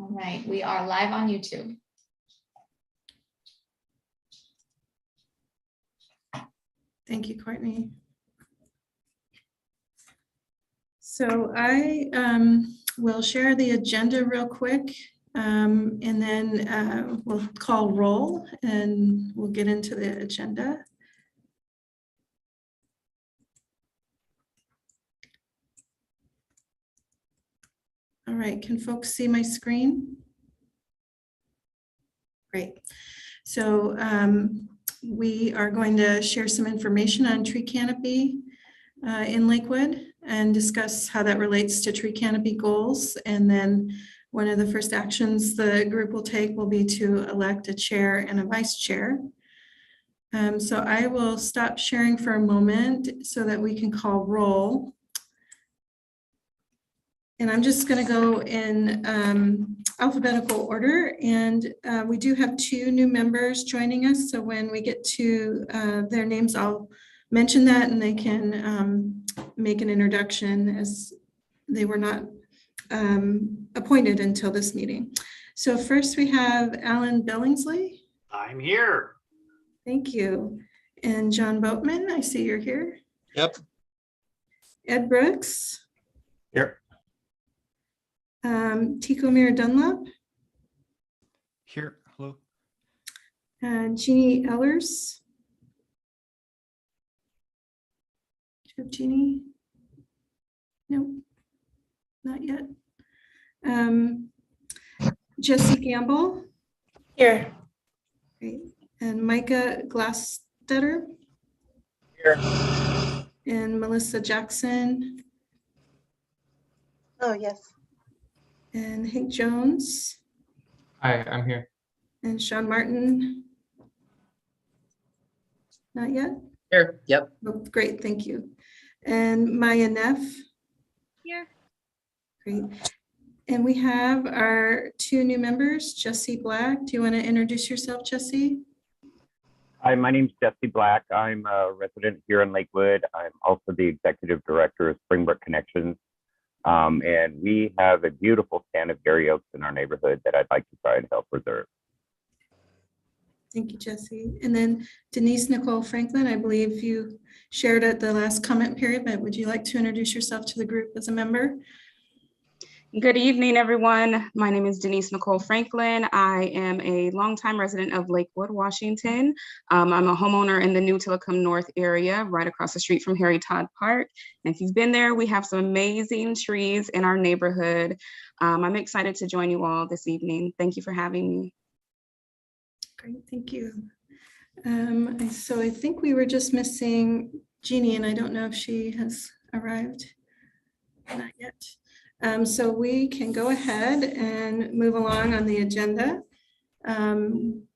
All right, we are live on YouTube. Thank you, Courtney. So I will share the agenda real quick, and then we'll call roll and we'll get into the agenda. All right, can folks see my screen? Great. So we are going to share some information on tree canopy in Lakewood and discuss how that relates to tree canopy goals. And then one of the first actions the group will take will be to elect a chair and a vice chair. So I will stop sharing for a moment so that we can call roll. And I'm just going to go in alphabetical order. And we do have 2 new members joining us. So when we get to their names, I'll mention that and they can make an introduction, as they were not appointed until this meeting. So first we have Alan Billingsley. I'm here. Thank you. And John Boatman, I see you're here. Yep. Ed Brooks. Here. Ticomir Dunlop. Here. Hello. Jeannie Ellers. Do you have Jeannie? No, not yet. Jesse Gamble. Here. Great. And Micah Glassstetter. Here. And Melissa Jackson. Oh, yes. And Hank Jones. Hi, I'm here. And Sean Martin. Not yet? Here. Yep. Oh, great, thank you. And Maya Neff. Here. Great. And we have our 2 new members, Jesse Black. Do you want to introduce yourself, Jesse? Hi, my name's Jesse Black. I'm a resident here in Lakewood. I'm also the executive director of Springbrook Connections. And we have a beautiful stand of Gary Oaks in our neighborhood that I'd like to try and help preserve. Thank you, Jesse. And then Denise Nicole Franklin, I believe you shared at the last comment period, but would you like to introduce yourself to the group as a member? Good evening, everyone. My name is Denise Nicole Franklin. I am a longtime resident of Lakewood, Washington. I'm a homeowner in the New Telecom North area, right across the street from Harry Todd Park. And if you've been there, we have some amazing trees in our neighborhood. I'm excited to join you all this evening. Thank you for having me. Great, thank you. So I think we were just missing Jeannie, and I don't know if she has arrived. Not yet. So we can go ahead and move along on the agenda.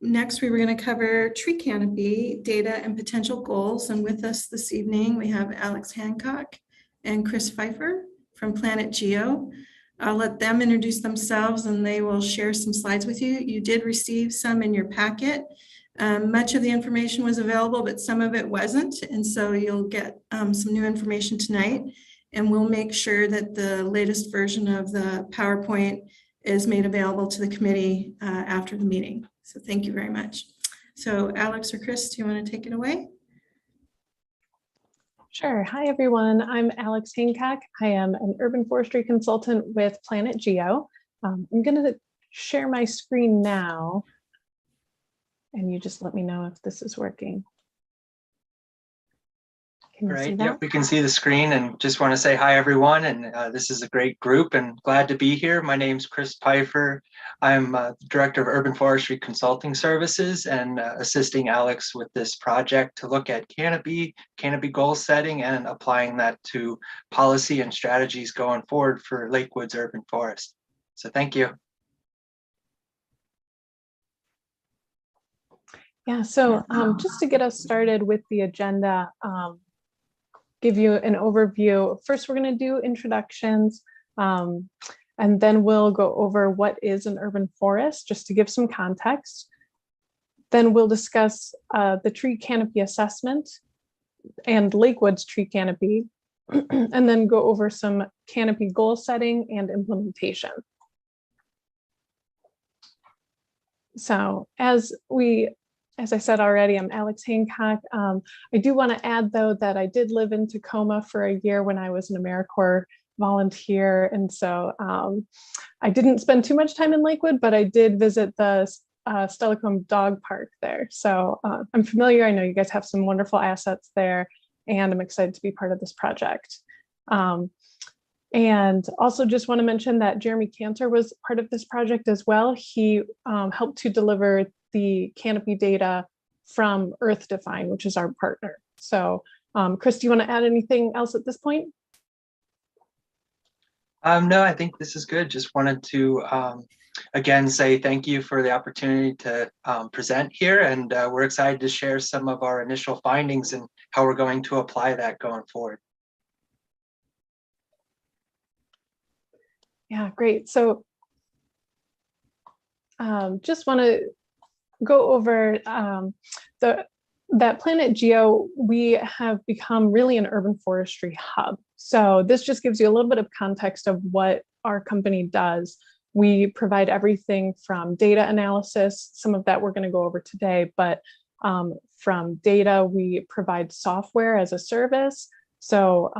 Next, we were going to cover tree canopy data and potential goals. And with us this evening, we have Alex Hancock and Chris Pfeiffer from Planet Geo. I'll let them introduce themselves and they will share some slides with you. You did receive some in your packet. Much of the information was available, but some of it wasn't. And so you'll get some new information tonight. And we'll make sure that the latest version of the PowerPoint is made available to the committee after the meeting. So thank you very much. So Alex or Chris, do you want to take it away? Sure. Hi, everyone. I'm Alex Hancock. I am an urban forestry consultant with Planet Geo. I'm going to share my screen now, and you just let me know if this is working. Right. Yep, we can see the screen, and just want to say hi, everyone. And this is a great group and glad to be here. My name's Chris Pfeiffer. I'm Director of Urban Forestry Consulting Services and assisting Alex with this project to look at canopy goal setting and applying that to policy and strategies going forward for Lakewood's urban forest. So thank you. Yeah, so just to get us started with the agenda, give you an overview. First, we're going to do introductions, and then we'll go over what is an urban forest, just to give some context. Then we'll discuss the tree canopy assessment and Lakewood's tree canopy, and then go over some canopy goal setting and implementation. So as I said already, I'm Alex Hancock. I do want to add though that I did live in Tacoma for a year when I was an AmeriCorps volunteer. And so I didn't spend too much time in Lakewood, but I did visit the Stellacombe Dog Park there. So I'm familiar. I know you guys have some wonderful assets there, and I'm excited to be part of this project. And also just want to mention that Jeremy Cantor was part of this project as well. He helped to deliver the Canopy data from Earth Define, which is our partner. So Chris, do you want to add anything else at this point? No, I think this is good. Just wanted to again say thank you for the opportunity to present here, and we're excited to share some of our initial findings and how we're going to apply that going forward. Yeah, great. So just want to go over that Planet Geo. We have become really an urban forestry hub. So this just gives you a little bit of context of what our company does. We provide everything from data analysis, some of that we're going to go over today, but from data, we provide software as a service. So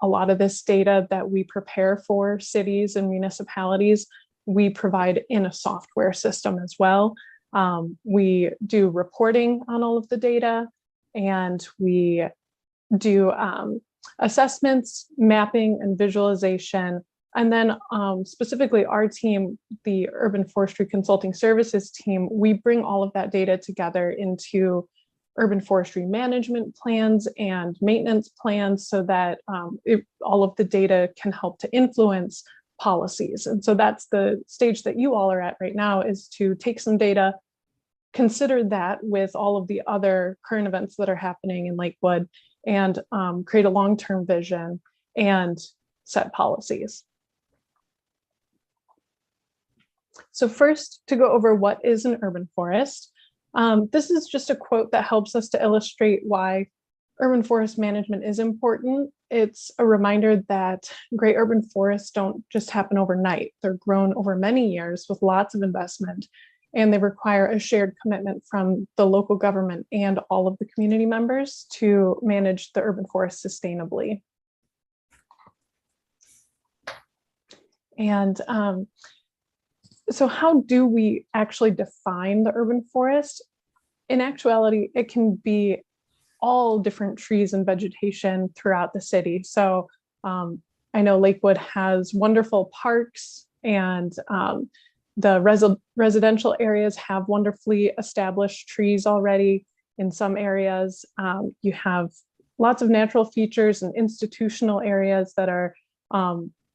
a lot of this data that we prepare for cities and municipalities, we provide in a software system as well. We do reporting on all of the data, and we do assessments, mapping, and visualization. And then specifically our team, the Urban Forestry Consulting Services team, we bring all of that data together into urban forestry management plans and maintenance plans so that all of the data can help to influence policies. And so that's the stage that you all are at right now, is to take some data, consider that with all of the other current events that are happening in Lakewood, and create a long-term vision and set policies. So first, to go over what is an urban forest. This is just a quote that helps us to illustrate why urban forest management is important. It's a reminder that great urban forests don't just happen overnight. They're grown over many years with lots of investment, and they require a shared commitment from the local government and all of the community members to manage the urban forest sustainably. And so how do we actually define the urban forest? In actuality, it can be all different trees and vegetation throughout the city. So I know Lakewood has wonderful parks, and the residential areas have wonderfully established trees already. In some areas, you have lots of natural features and institutional areas that are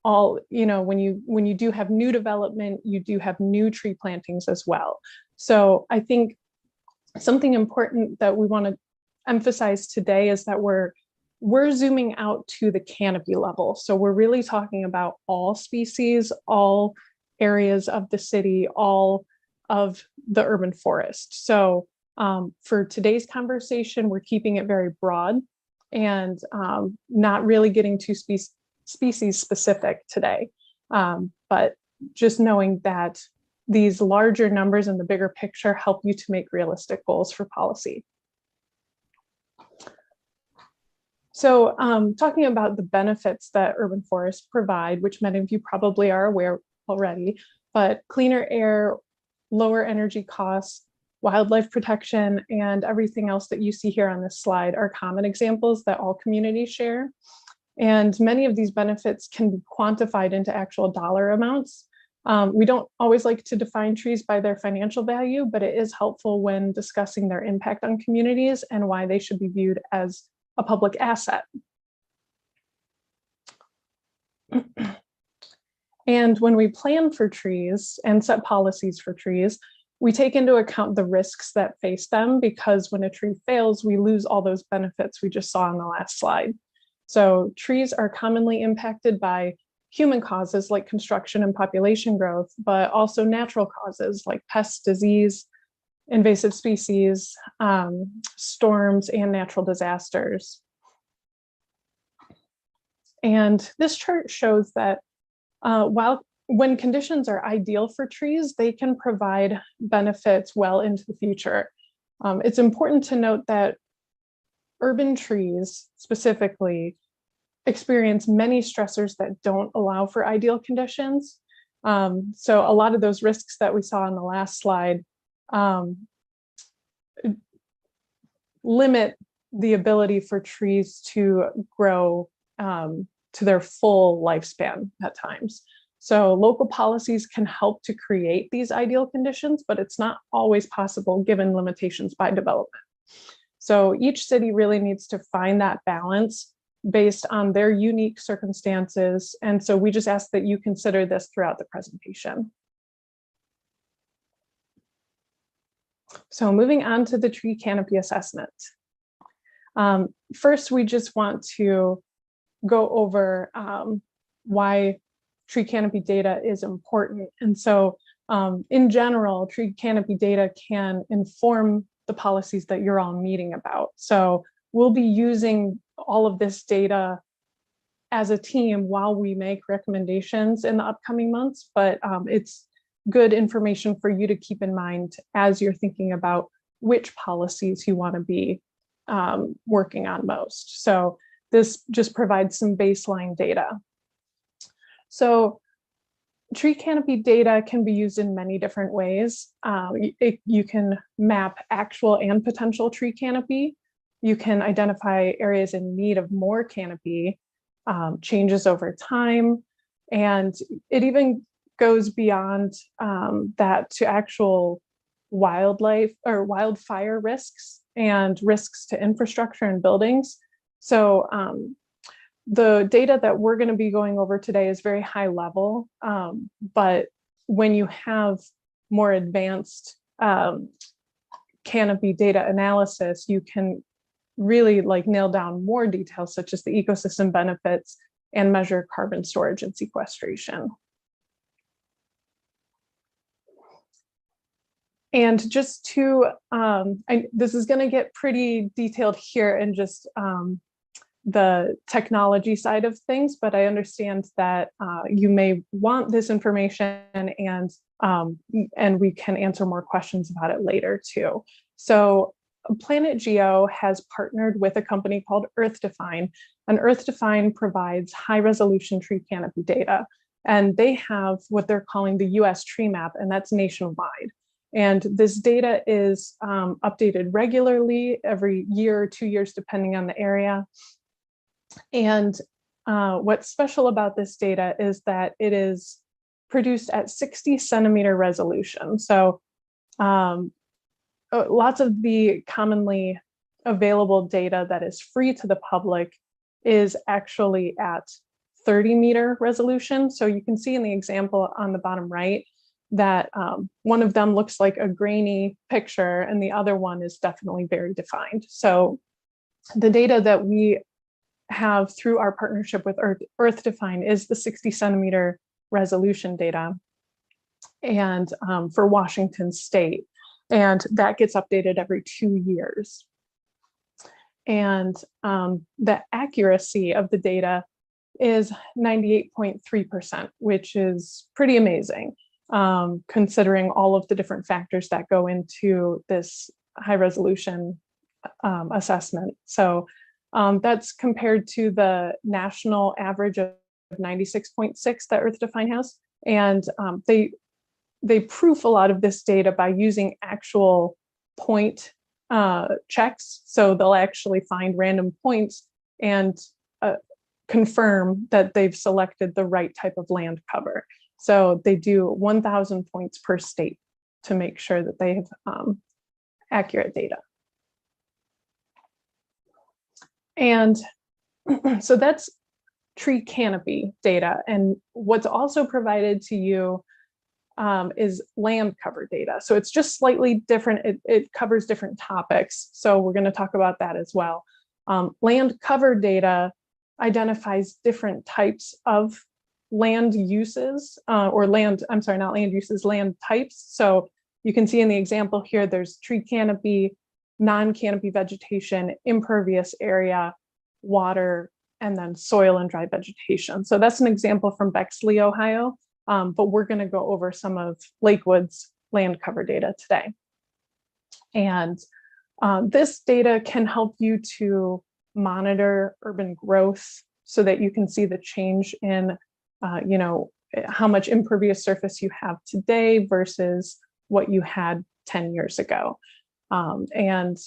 all, when you do have new development, you do have new tree plantings as well. So I think something important that we want to emphasize today is that we're zooming out to the canopy level. So we're really talking about all species, all areas of the city, all of the urban forest. So for today's conversation, we're keeping it very broad and not really getting too species specific today, but just knowing that these larger numbers in the bigger picture help you to make realistic goals for policy. So talking about the benefits that urban forests provide, which many of you probably are aware already, but cleaner air, lower energy costs, wildlife protection, and everything else that you see here on this slide are common examples that all communities share. And many of these benefits can be quantified into actual dollar amounts. We don't always like to define trees by their financial value, but it is helpful when discussing their impact on communities and why they should be viewed as a public asset. And when we plan for trees and set policies for trees, we take into account the risks that face them, because when a tree fails, we lose all those benefits we just saw on the last slide. So trees are commonly impacted by human causes like construction and population growth, but also natural causes like pests, disease, invasive species, storms, and natural disasters. And this chart shows that while when conditions are ideal for trees, they can provide benefits well into the future. It's important to note that urban trees specifically experience many stressors that don't allow for ideal conditions. So a lot of those risks that we saw on the last slide limit the ability for trees to grow to their full lifespan at times. So local policies can help to create these ideal conditions, but it's not always possible given limitations by development. So each city really needs to find that balance based on their unique circumstances. And so we just ask that you consider this throughout the presentation. So moving on to the tree canopy assessment. First, we just want to go over why tree canopy data is important. And so in general, tree canopy data can inform the policies that you're all meeting about. So we'll be using all of this data as a team while we make recommendations in the upcoming months, but it's good information for you to keep in mind as you're thinking about which policies you want to be working on most. So this just provides some baseline data. So tree canopy data can be used in many different ways. You can map actual and potential tree canopy. You can identify areas in need of more canopy, changes over time, and it even goes beyond that to actual wildlife or wildfire risks and risks to infrastructure and buildings. So the data that we're going to be going over today is very high level, but when you have more advanced canopy data analysis, you can really nail down more details such as the ecosystem benefits and measure carbon storage and sequestration. And just to, this is going to get pretty detailed here in just the technology side of things, but I understand that you may want this information and we can answer more questions about it later too. So Planet Geo has partnered with a company called EarthDefine, and EarthDefine provides high resolution tree canopy data. And they have what they're calling the US tree map, and that's nationwide. And this data is updated regularly every year or 2 years, depending on the area. And what's special about this data is that it is produced at 60 centimeter resolution. So lots of the commonly available data that is free to the public is actually at 30 meter resolution. So you can see in the example on the bottom right that one of them looks like a grainy picture and the other one is definitely very defined. So the data that we have through our partnership with EarthDefine is the 60 centimeter resolution data, and for Washington State, and that gets updated every 2 years. And the accuracy of the data is 98.3%, which is pretty amazing, considering all of the different factors that go into this high resolution assessment. So that's compared to the national average of 96.6 that EarthDefine has. And they proof a lot of this data by using actual point checks. So they'll actually find random points and confirm that they've selected the right type of land cover. So they do 1,000 points per state to make sure that they have accurate data. And so that's tree canopy data. And what's also provided to you is land cover data. So it's just slightly different. It covers different topics. So we're going to talk about that as well. Land cover data identifies different types of land uses land types. So you can see in the example here, there's tree canopy, non-canopy vegetation, impervious area, water, and then soil and dry vegetation. So that's an example from Bexley, Ohio. but we're going to go over some of Lakewood's land cover data today. And this data can help you to monitor urban growth so that you can see the change in, how much impervious surface you have today versus what you had 10 years ago. And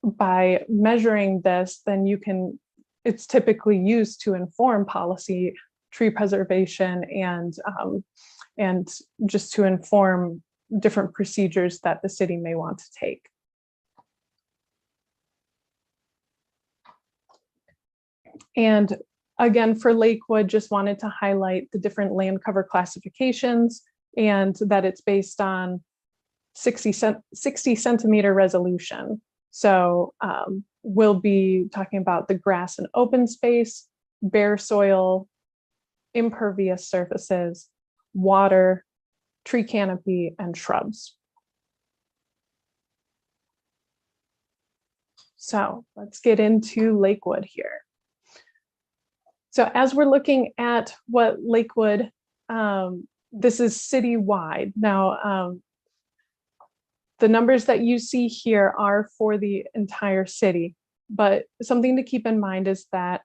by measuring this, then it's typically used to inform policy, tree preservation, and just to inform different procedures that the city may want to take. And again, for Lakewood, just wanted to highlight the different land cover classifications and that it's based on 60 centimeter resolution. So we'll be talking about the grass and open space, bare soil, impervious surfaces, water, tree canopy, and shrubs. So let's get into Lakewood here. So as we're looking at what Lakewood, this is citywide. Now, the numbers that you see here are for the entire city, but something to keep in mind is that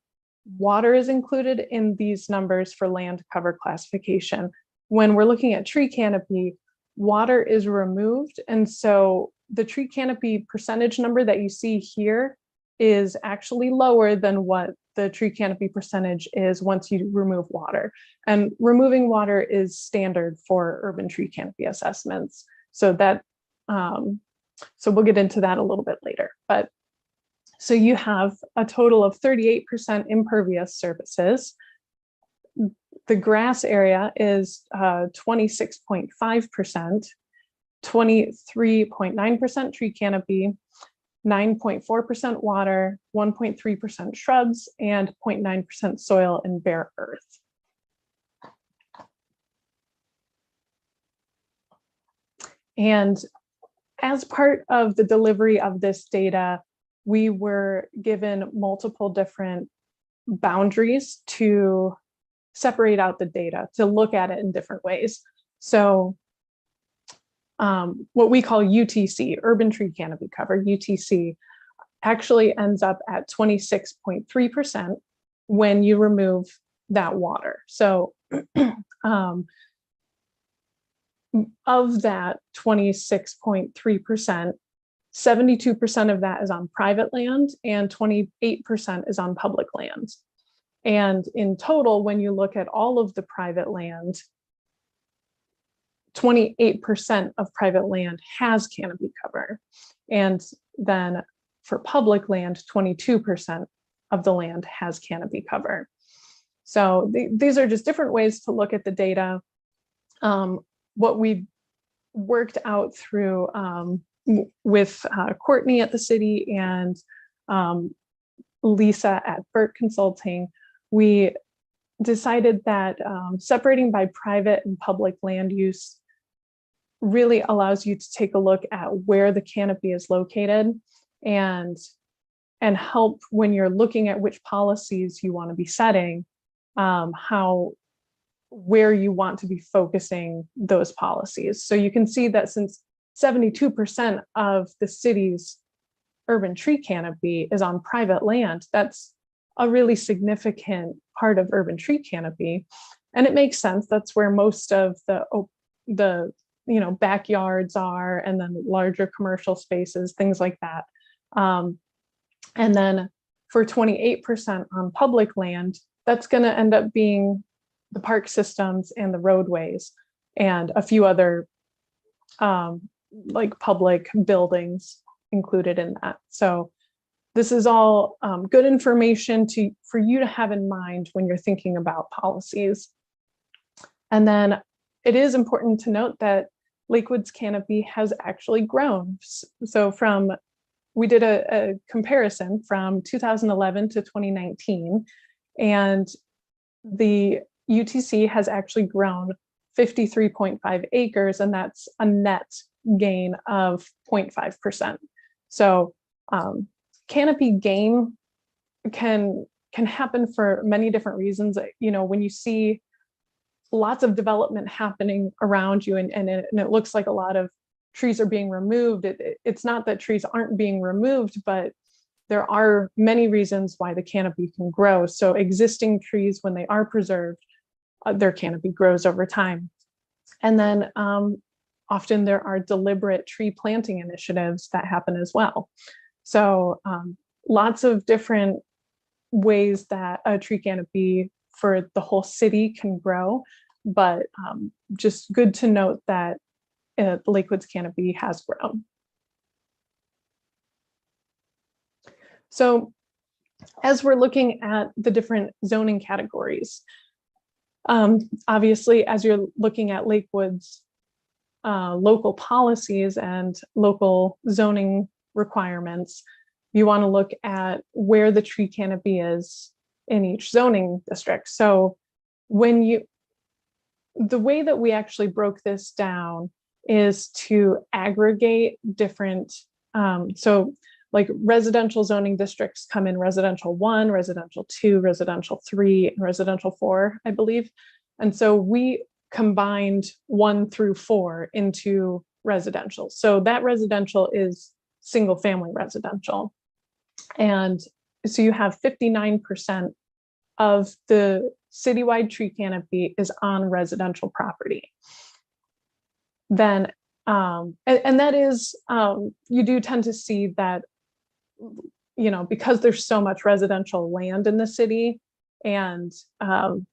water is included in these numbers for land cover classification. When we're looking at tree canopy, water is removed. And so the tree canopy percentage number that you see here is actually lower than what the tree canopy percentage is once you remove water. And removing water is standard for urban tree canopy assessments. So that, so we'll get into that a little bit later. But so you have a total of 38% impervious surfaces. The grass area is 26.5%, 23.9% tree canopy, 9.4% water, 1.3% shrubs, and 0.9% soil and bare earth. And as part of the delivery of this data, we were given multiple different boundaries to separate out the data, to look at it in different ways. So what we call UTC, urban tree canopy cover, UTC, actually ends up at 26.3% when you remove that water. So of that 26.3%, 72% of that is on private land and 28% is on public land. And in total, when you look at all of the private land, 28% of private land has canopy cover. And then for public land, 22% of the land has canopy cover. So these are just different ways to look at the data. What we worked out through with Courtney at the city and Lisa at Burt Consulting, we decided that separating by private and public land use really allows you to take a look at where the canopy is located and help when you're looking at which policies you want to be setting, where you want to be focusing those policies. So you can see that since 72% of the city's urban tree canopy is on private land, that's a really significant part of urban tree canopy. And it makes sense. That's where most of the backyards are, and then larger commercial spaces, things like that. And then for 28% on public land, that's going to end up being the park systems and the roadways and a few other like public buildings included in that. So this is all good information for you to have in mind when you're thinking about policies. And then it is important to note that Lakewood's canopy has actually grown. So we did a comparison from 2011 to 2019, and the UTC has actually grown 53.5 acres, and that's a net gain of 0.5%. So canopy gain can happen for many different reasons. When you see lots of development happening around you, and it looks like a lot of trees are being removed. It's not that trees aren't being removed, but there are many reasons why the canopy can grow. So existing trees, when they are preserved, their canopy grows over time. And then often there are deliberate tree planting initiatives that happen as well. So lots of different ways that a tree canopy for the whole city can grow, but just good to note that Lakewood's canopy has grown. So as we're looking at the different zoning categories, obviously, as you're looking at Lakewood's local policies and local zoning requirements, you want to look at where the tree canopy is in each zoning district. So the way that we actually broke this down is to aggregate different, so like residential zoning districts come in residential 1, residential 2, residential 3, and residential 4, I believe. And so we combined 1 through 4 into residential. So that residential is single family residential. And so you have 59% of the citywide tree canopy is on residential property. Then, and that is, you do tend to see that, you know, because there's so much residential land in the city, and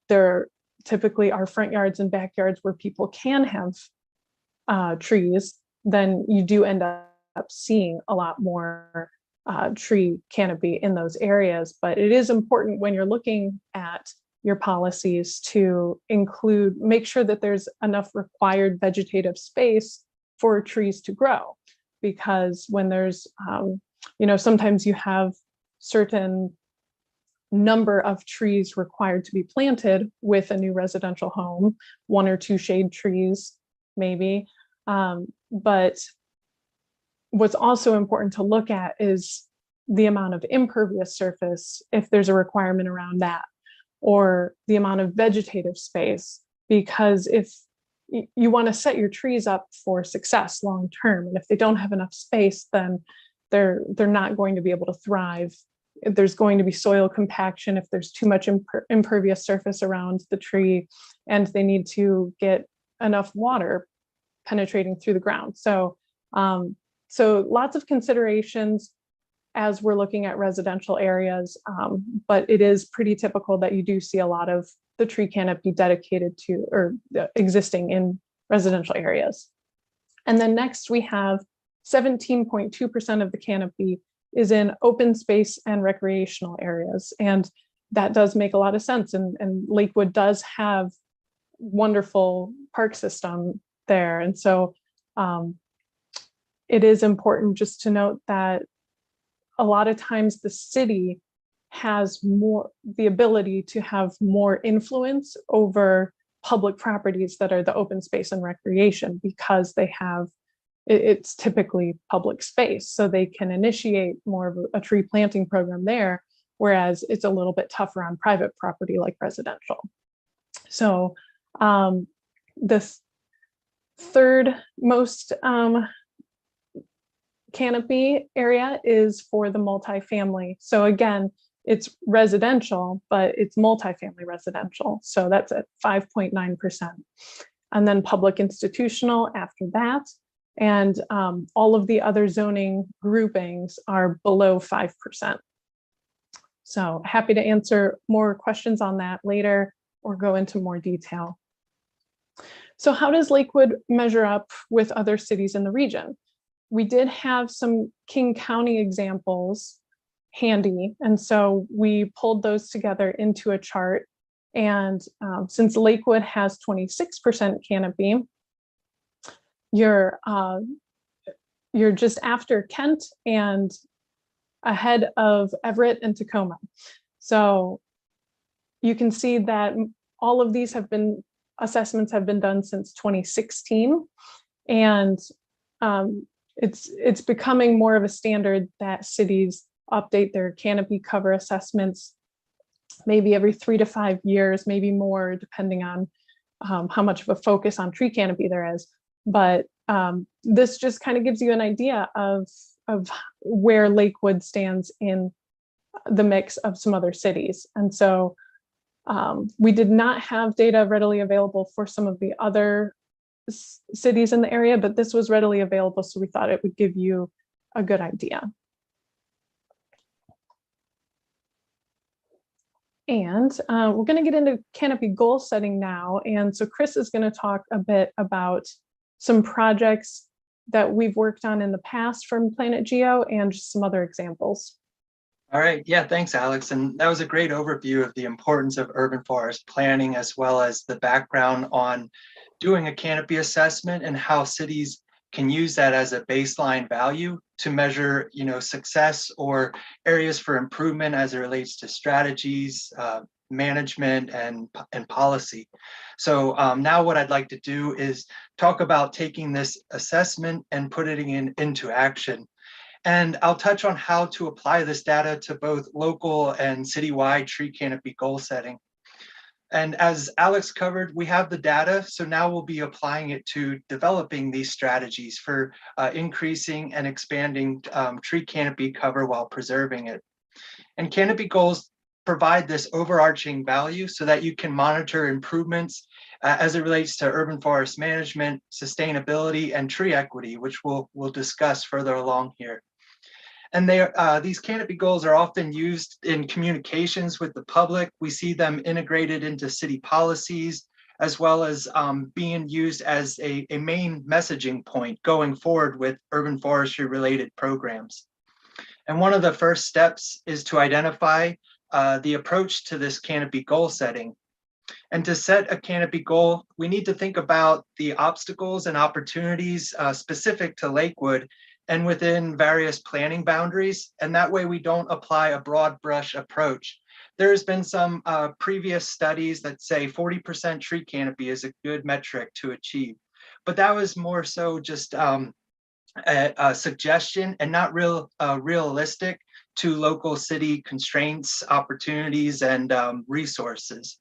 there typically are front yards and backyards where people can have trees, then you do end up seeing a lot more tree canopy in those areas. But it is important when you're looking at your policies to make sure that there's enough required vegetative space for trees to grow. Because when there's, you know, sometimes you have certain number of trees required to be planted with a new residential home, 1 or 2 shade trees, maybe. But what's also important to look at is the amount of impervious surface, if there's a requirement around that, or the amount of vegetative space, because if you want to set your trees up for success long term, and if they don't have enough space, then they're not going to be able to thrive. There's going to be soil compaction if there's too much impervious surface around the tree, and they need to get enough water penetrating through the ground. So so lots of considerations as we're looking at residential areas, but it is pretty typical that you do see a lot of the tree canopy dedicated to or existing in residential areas. And then next we have 17.2% of the canopy is in open space and recreational areas. And that does make a lot of sense. And Lakewood does have wonderful park system there. And so it is important just to note that a lot of times the city has the ability to have more influence over public properties that are the open space and recreation, because they have, it's typically public space. So they can initiate more of a tree planting program there, whereas it's a little bit tougher on private property like residential. So the third most canopy area is for the multifamily. So again, it's residential, but it's multifamily residential. So that's at 5.9%. And then public institutional after that. And all of the other zoning groupings are below 5%. So happy to answer more questions on that later or go into more detail. So how does Lakewood measure up with other cities in the region? We did have some King County examples handy, and so we pulled those together into a chart. And since Lakewood has 26% canopy, you're just after Kent and ahead of Everett and Tacoma. So you can see that all of these assessments have been done since 2016, and it's becoming more of a standard that cities update their canopy cover assessments maybe every 3 to 5 years, maybe more, depending on how much of a focus on tree canopy there is. But this just kind of gives you an idea of where Lakewood stands in the mix of some other cities. And so we did not have data readily available for some of the other cities in the area, but this was readily available, so we thought it would give you a good idea. And we're going to get into canopy goal setting now. And so Chris is going to talk a bit about some projects that we've worked on in the past from Planet Geo and just some other examples. All right, yeah, thanks, Alex. And that was a great overview of the importance of urban forest planning, as well as the background on doing a canopy assessment and how cities can use that as a baseline value to measure, success or areas for improvement as it relates to strategies, management, and policy. So now what I'd like to do is talk about taking this assessment and putting it into action. And I'll touch on how to apply this data to both local and citywide tree canopy goal setting. And as Alex covered, we have the data, so now we'll be applying it to developing these strategies for increasing and expanding tree canopy cover while preserving it. And canopy goals provide this overarching value so that you can monitor improvements as it relates to urban forest management, sustainability, and tree equity, which we'll discuss further along here. And these canopy goals are often used in communications with the public. We see them integrated into city policies, as well as being used as a main messaging point going forward with urban forestry related programs. And one of the first steps is to identify the approach to this canopy goal setting. And to set a canopy goal, we need to think about the obstacles and opportunities specific to Lakewood and within various planning boundaries. And that way we don't apply a broad brush approach. There's been some previous studies that say 40% tree canopy is a good metric to achieve. But that was more so just a suggestion and not realistic to local city constraints, opportunities, and resources.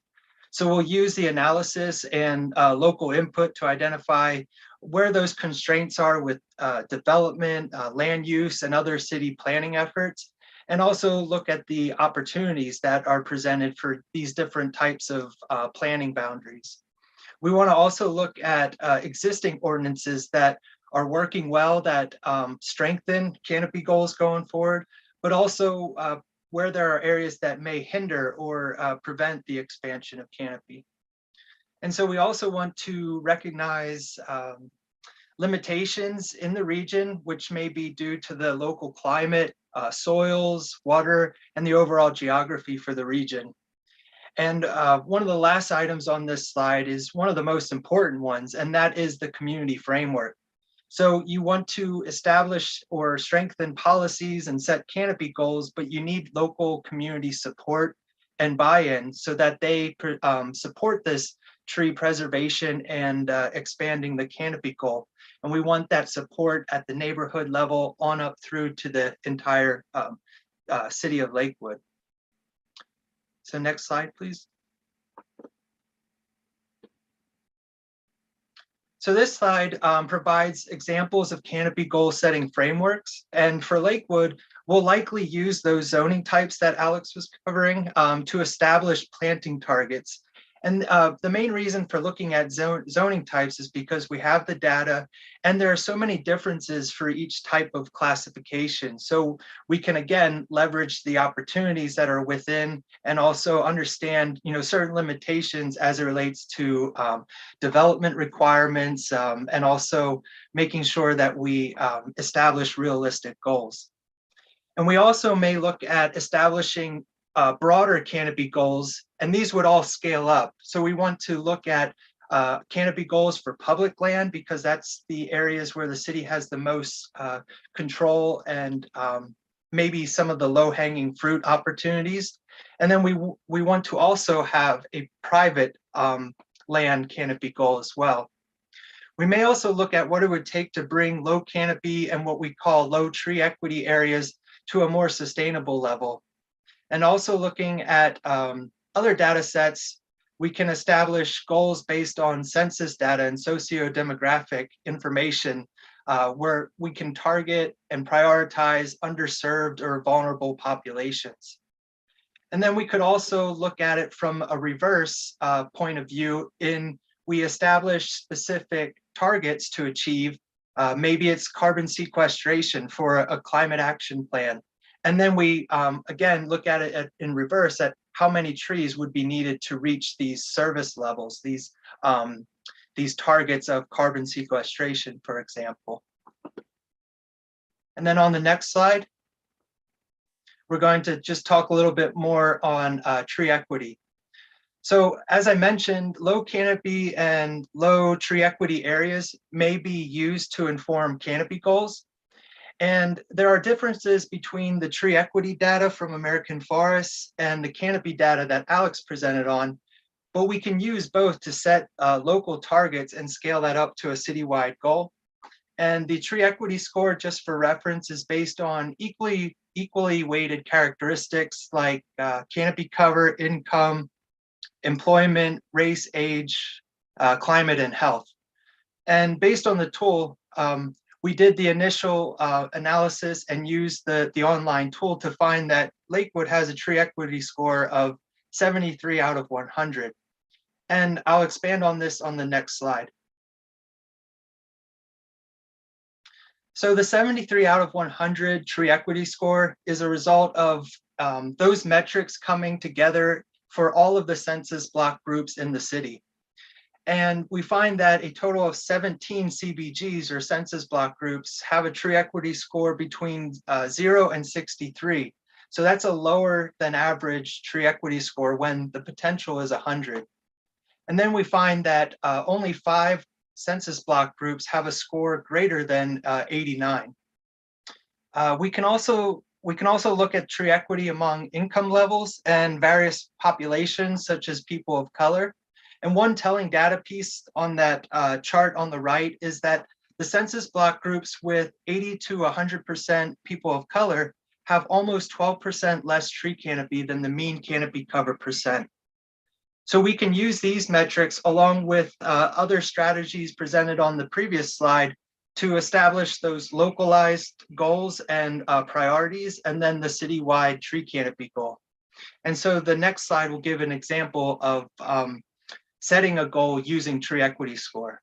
So we'll use the analysis and local input to identify where those constraints are with development, land use, and other city planning efforts, and also look at the opportunities that are presented for these different types of planning boundaries. We want to also look at existing ordinances that are working well, that strengthen canopy goals going forward, but also where there are areas that may hinder or prevent the expansion of canopy. And so we also want to recognize limitations in the region, which may be due to the local climate, soils, water, and the overall geography for the region. And one of the last items on this slide is one of the most important ones, and that is the community framework. So you want to establish or strengthen policies and set canopy goals, but you need local community support and buy-in so that they support this tree preservation and expanding the canopy goal. And we want that support at the neighborhood level on up through to the entire city of Lakewood. So next slide, please. So this slide provides examples of canopy goal setting frameworks. And for Lakewood, we'll likely use those zoning types that Alex was covering to establish planting targets. And the main reason for looking at zoning types is because we have the data and there are so many differences for each type of classification. So we can, again, leverage the opportunities that are within and also understand, certain limitations as it relates to development requirements and also making sure that we establish realistic goals. And we also may look at establishing broader canopy goals, and these would all scale up. So we want to look at canopy goals for public land because that's the areas where the city has the most control and maybe some of the low-hanging fruit opportunities. And then we want to also have a private land canopy goal as well. We may also look at what it would take to bring low canopy and what we call low tree equity areas to a more sustainable level. And also looking at other data sets we can establish goals based on census data and socio-demographic information where we can target and prioritize underserved or vulnerable populations. And then we could also look at it from a reverse point of view in we establish specific targets to achieve. Maybe it's carbon sequestration for a climate action plan. And then we, again, look at it in reverse at how many trees would be needed to reach these service levels, these targets of carbon sequestration, for example. And then on the next slide, we're going to just talk a little bit more on tree equity. So as I mentioned, low canopy and low tree equity areas may be used to inform canopy goals. And there are differences between the tree equity data from American Forests and the canopy data that Alex presented on, but we can use both to set local targets and scale that up to a citywide goal. And the tree equity score, just for reference, is based on equally weighted characteristics like canopy cover, income, employment, race, age, climate, and health. And based on the tool, we did the initial analysis and used the online tool to find that Lakewood has a tree equity score of 73 out of 100. And I'll expand on this on the next slide. So the 73 out of 100 tree equity score is a result of those metrics coming together for all of the census block groups in the city. And we find that a total of 17 CBGs or census block groups have a tree equity score between 0 and 63. So that's a lower than average tree equity score when the potential is 100. And then we find that only 5 census block groups have a score greater than 89. We can also look at tree equity among income levels and various populations, such as people of color. And one telling data piece on that chart on the right is that the census block groups with 80 to 100% people of color have almost 12% less tree canopy than the mean canopy cover percent. So we can use these metrics along with other strategies presented on the previous slide to establish those localized goals and priorities, and then the citywide tree canopy goal. And so the next slide will give an example of setting a goal using tree equity score.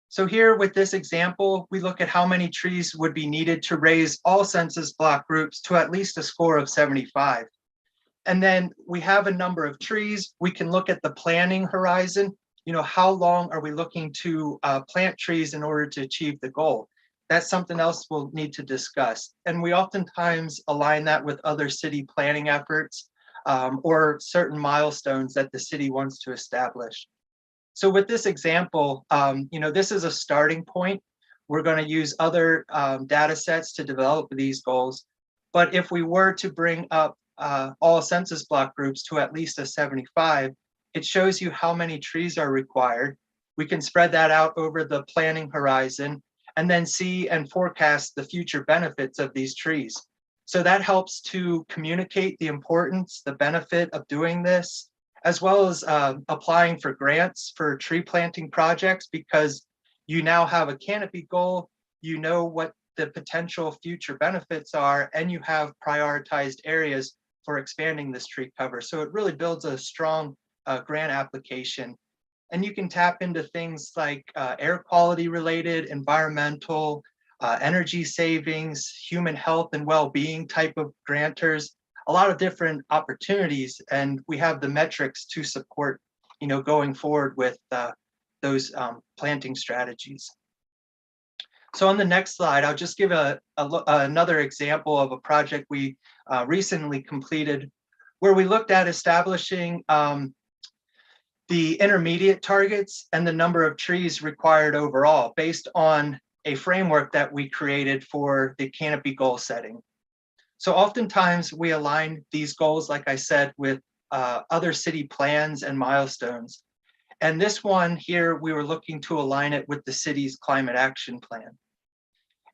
So here with this example, we look at how many trees would be needed to raise all census block groups to at least a score of 75. And then we have a number of trees. We can look at the planning horizon. You know, how long are we looking to plant trees in order to achieve the goal? That's something else we'll need to discuss. And we oftentimes align that with other city planning efforts or certain milestones that the city wants to establish. So with this example, you know, this is a starting point. We're going to use other data sets to develop these goals. But if we were to bring up all census block groups to at least a 75, it shows you how many trees are required. We can spread that out over the planning horizon and then see and forecast the future benefits of these trees. So that helps to communicate the importance, the benefit of doing this, as well as applying for grants for tree planting projects, because you now have a canopy goal, you know what the potential future benefits are, and you have prioritized areas for expanding this tree cover. So it really builds a strong grant application. And you can tap into things like air quality related, environmental, energy savings, human health and well-being type of grantors, a lot of different opportunities. And we have the metrics to support, you know, going forward with those planting strategies. So on the next slide, I'll just give another example of a project we recently completed where we looked at establishing the intermediate targets and the number of trees required overall based on a framework that we created for the canopy goal setting. So oftentimes we align these goals, like I said, with other city plans and milestones. And this one here, we were looking to align it with the city's climate action plan.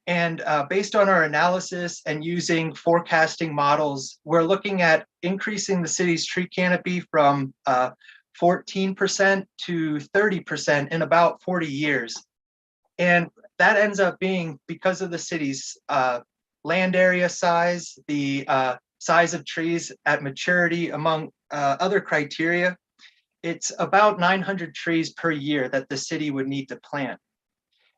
And based on our analysis and using forecasting models, we're looking at increasing the city's tree canopy from 14% to 30% in about 40 years. And that ends up being because of the city's land area size, the size of trees at maturity, among other criteria. It's about 900 trees per year that the city would need to plant.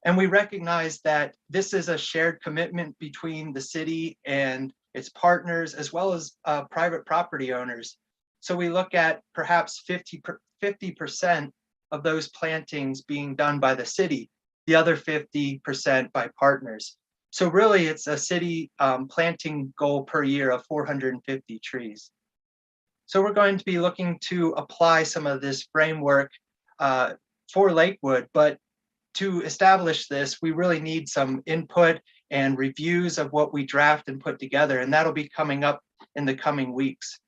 And we recognize that this is a shared commitment between the city and its partners, as well as private property owners. So we look at perhaps 50% of those plantings being done by the city, the other 50% by partners. So really it's a city planting goal per year of 450 trees. So we're going to be looking to apply some of this framework for Lakewood, but to establish this, we really need some input and reviews of what we draft and put together, and that'll be coming up in the coming weeks.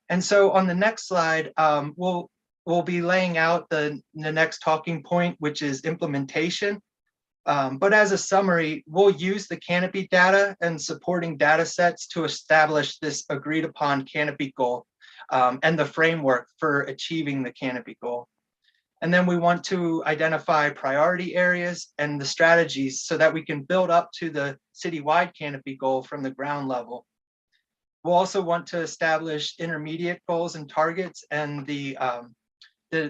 And so on the next slide, we'll be laying out the next talking point, which is implementation. But as a summary, we'll use the Canopy data and supporting data sets to establish this agreed upon Canopy goal and the framework for achieving the Canopy goal. And then we want to identify priority areas and the strategies so that we can build up to the citywide Canopy goal from the ground level. We'll also want to establish intermediate goals and targets and the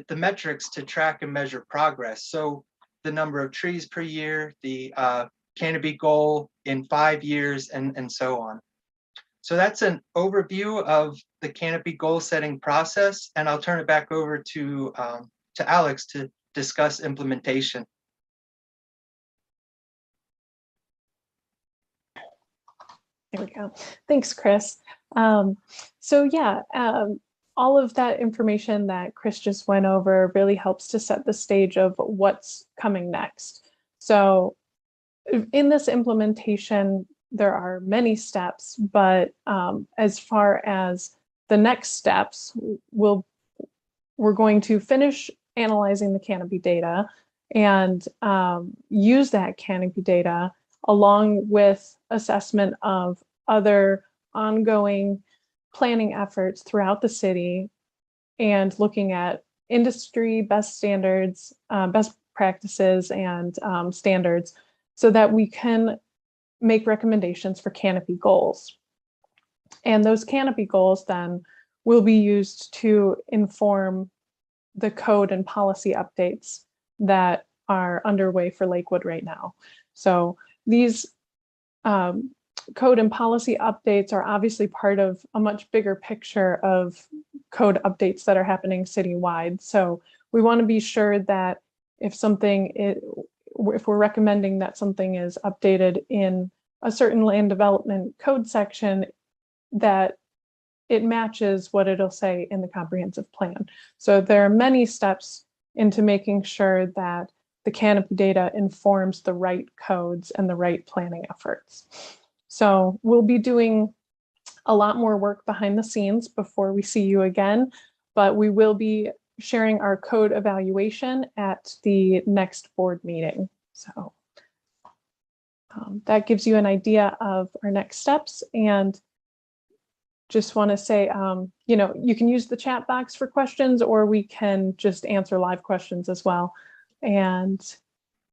metrics to track and measure progress. So the number of trees per year, the Canopy goal in 5 years, and so on. So that's an overview of the Canopy goal setting process, and I'll turn it back over to Alex to discuss implementation. There we go. Thanks, Chris. So yeah, all of that information that Chris just went over really helps to set the stage of what's coming next. So in this implementation, there are many steps, but as far as the next steps, we're going to finish analyzing the Canopy data and use that Canopy data along with assessment of other ongoing planning efforts throughout the city and looking at industry best standards, best practices and standards so that we can make recommendations for Canopy goals. And those Canopy goals then will be used to inform the code and policy updates that are underway for Lakewood right now. So these code and policy updates are obviously part of a much bigger picture of code updates that are happening citywide. So we want to be sure that if we're recommending that something is updated in a certain land development code section, that it matches what it'll say in the comprehensive plan. So there are many steps into making sure that the Canopy data informs the right codes and the right planning efforts. So we'll be doing a lot more work behind the scenes before we see you again, but we will be sharing our code evaluation at the next board meeting. So that gives you an idea of our next steps. And just want to say, you can use the chat box for questions, or we can just answer live questions as well. And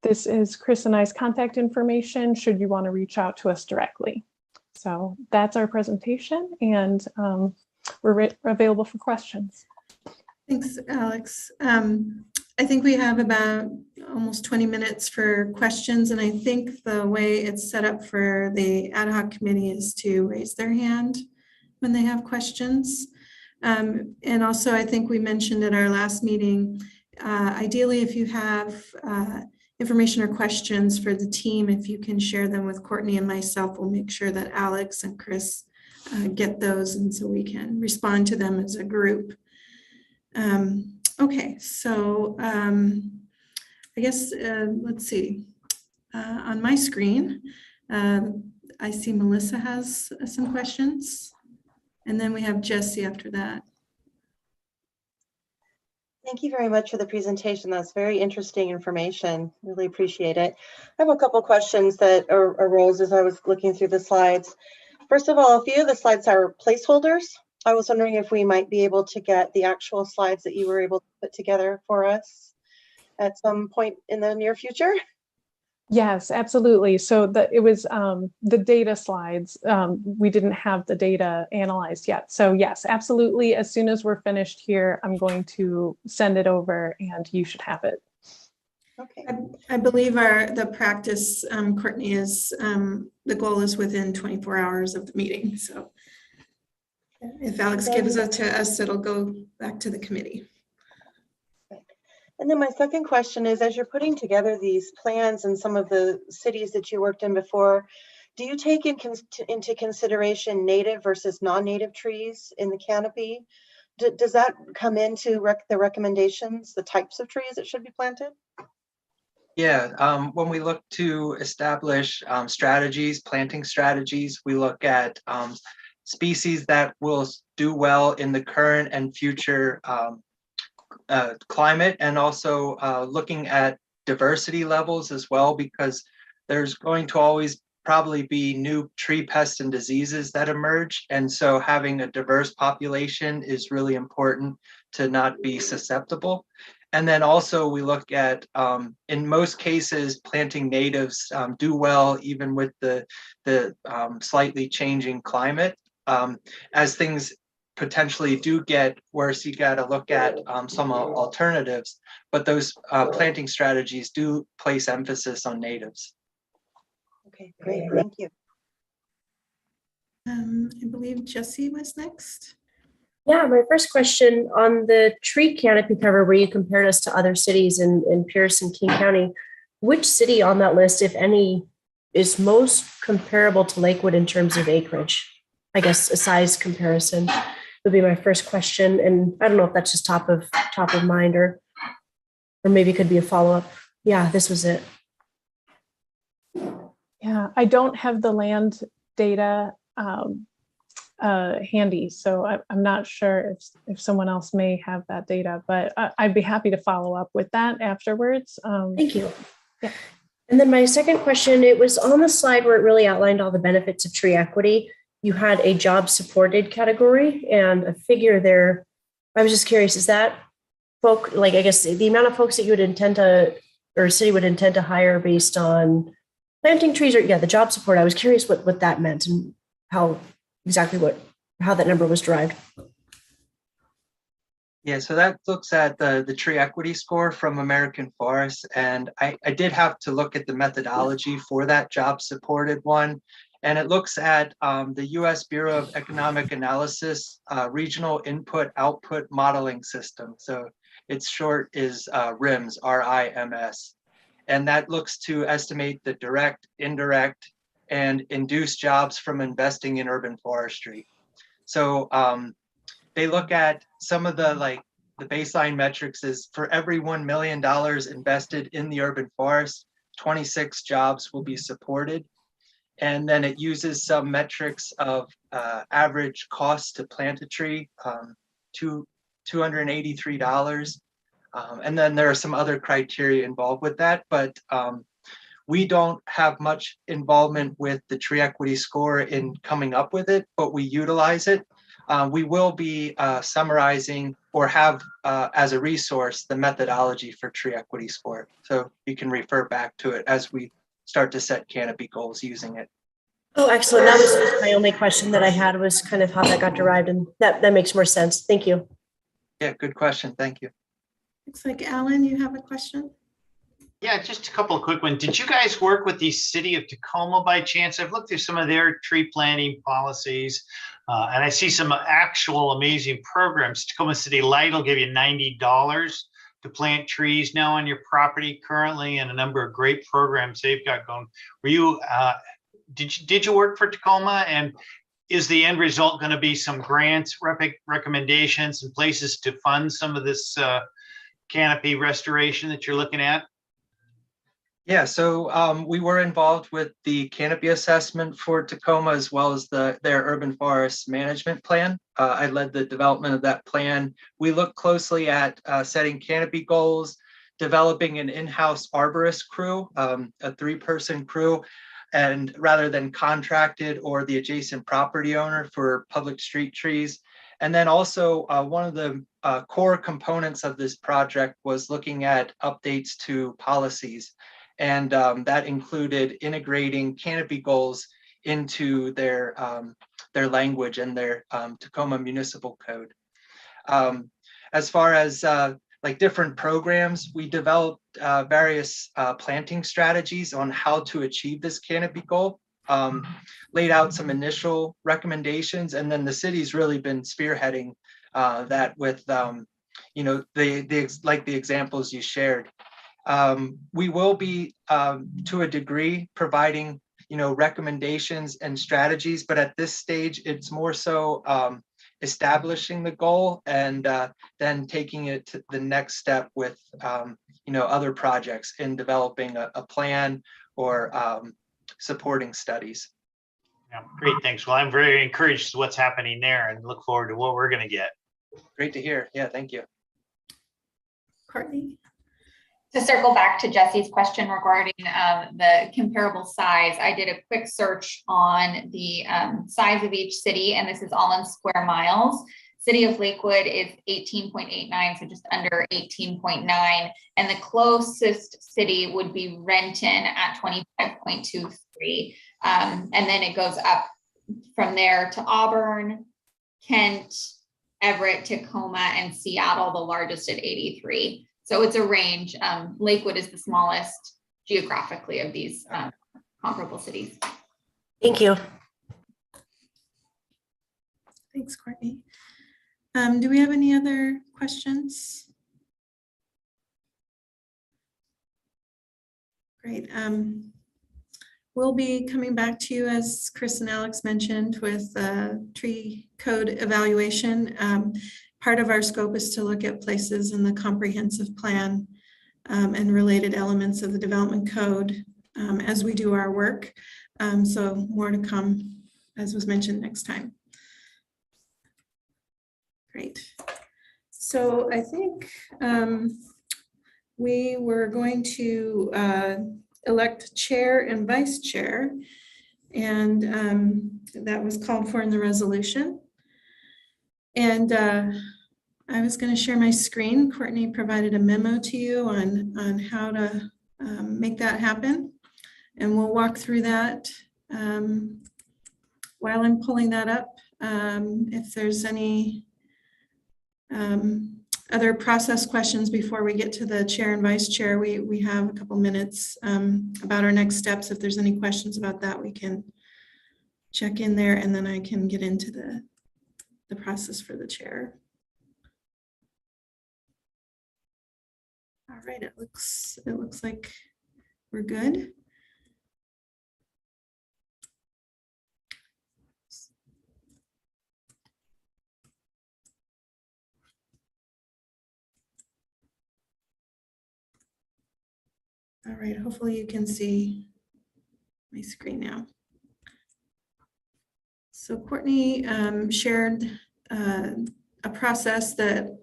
this is Chris and I's contact information should you want to reach out to us directly. So that's our presentation, and we're available for questions. Thanks, Alex. I think we have about almost 20 minutes for questions, and I think the way it's set up for the ad hoc committee is to raise their hand when they have questions. And also, I think we mentioned at our last meeting, ideally, if you have information or questions for the team, if you can share them with Courtney and myself, we'll make sure that Alex and Chris get those, and so we can respond to them as a group. Okay, so I guess, let's see. On my screen, I see Melissa has some questions, and then we have Jesse after that. Thank you very much for the presentation. That's very interesting information. Really appreciate it. I have a couple questions that arose as I was looking through the slides. First of all, a few of the slides are placeholders. I was wondering if we might be able to get the actual slides that you were able to put together for us at some point in the near future. Yes, absolutely. So it was the data slides. We didn't have the data analyzed yet. So yes, absolutely. As soon as we're finished here, I'm going to send it over and you should have it. Okay. I believe the practice, Courtney, is the goal is within 24 hours of the meeting. So if Alex gives it to us, it'll go back to the committee. And then my second question is, as you're putting together these plans in some of the cities that you worked in before, do you take into consideration native versus non-native trees in the canopy? Does that come into the recommendations, the types of trees that should be planted? Yeah, when we look to establish strategies, planting strategies, we look at species that will do well in the current and future climate, and also looking at diversity levels as well, because there's going to always probably be new tree pests and diseases that emerge. And so having a diverse population is really important to not be susceptible. And then also we look at, in most cases, planting natives do well even with the slightly changing climate. As things potentially do get worse, you got to look at some alternatives, but those planting strategies do place emphasis on natives. Okay, great, thank you. I believe Jesse was next. Yeah, my first question on the tree canopy cover where you compared us to other cities in Pierce and King County, which city on that list, if any, is most comparable to Lakewood in terms of acreage? I guess a size comparison would be my first question. And I don't know if that's just top of mind or maybe it could be a follow-up. Yeah, this was it. Yeah, I don't have the land data handy, so I'm not sure if someone else may have that data, but I'd be happy to follow up with that afterwards. Thank you. Yeah. And then my second question, it was on the slide where it really outlined all the benefits of tree equity. You had a job supported category and a figure there. I was just curious, is that I guess the amount of folks that you would intend to, or a city would intend to hire based on planting trees, or the job support? I was curious what that meant and how that number was derived. Yeah, so that looks at the tree equity score from American Forest. And I did have to look at the methodology for that job supported one. And it looks at the US Bureau of Economic Analysis Regional Input Output Modeling System. So its short is RIMS, R-I-M-S. And that looks to estimate the direct, indirect, and induced jobs from investing in urban forestry. So they look at some of the baseline metrics is for every $1 million invested in the urban forest, 26 jobs will be supported. And then it uses some metrics of average cost to plant a tree, $283. And then there are some other criteria involved with that, but we don't have much involvement with the tree equity score in coming up with it, but we utilize it. We will be summarizing or have as a resource the methodology for tree equity score. So you can refer back to it as we start to set canopy goals using it. Oh, excellent. That was just my only question that I had, was kind of how that got derived, and that makes more sense. Thank you. Yeah, good question. Thank you. Looks like Alan, you have a question? Yeah, just a couple of quick ones. Did you guys work with the city of Tacoma by chance? I've looked through some of their tree planting policies, and I see some actual amazing programs. Tacoma City Light will give you $90 to plant trees now on your property currently, and a number of great programs they've got going. Were you, did you work for Tacoma? And is the end result going to be some grants, recommendations, and places to fund some of this canopy restoration that you're looking at? Yeah, so we were involved with the Canopy assessment for Tacoma, as well as their urban forest management plan. I led the development of that plan. We looked closely at setting canopy goals, developing an in-house arborist crew, a 3-person crew, and rather than contracted or the adjacent property owner for public street trees. And then also one of the core components of this project was looking at updates to policies. And that included integrating canopy goals into their language and their Tacoma Municipal Code. As far as like different programs, we developed various planting strategies on how to achieve this canopy goal, laid out some initial recommendations, and then the city's really been spearheading that with, you know, like the examples you shared. We will be, to a degree, providing, you know, recommendations and strategies, but at this stage, it's more so establishing the goal and then taking it to the next step with, you know, other projects in developing a plan or supporting studies. Yeah, great, thanks. Well, I'm very encouraged to what's happening there and look forward to what we're going to get. Great to hear. Yeah, thank you. Courtney? To circle back to Jesse's question regarding the comparable size, I did a quick search on the size of each city, and this is all in square miles. City of Lakewood is 18.89, so just under 18.9, and the closest city would be Renton at 25.23, and then it goes up from there to Auburn, Kent, Everett, Tacoma, and Seattle, the largest at 83. So it's a range. Lakewood is the smallest geographically of these comparable cities. Thank you. Thanks, Courtney. Do we have any other questions? Great. We'll be coming back to you, as Chris and Alex mentioned, with tree code evaluation. Part of our scope is to look at places in the comprehensive plan and related elements of the development code as we do our work. So more to come, as was mentioned, next time. Great. So I think we were going to elect chair and vice chair, and that was called for in the resolution. And I was going to share my screen. Courtney provided a memo to you on how to make that happen. And we'll walk through that while I'm pulling that up. If there's any other process questions before we get to the chair and vice chair, we have a couple minutes about our next steps. If there's any questions about that, we can check in there, and then I can get into the process for the chair. All right, it looks like we're good. All right, hopefully you can see my screen now. So Courtney shared a process that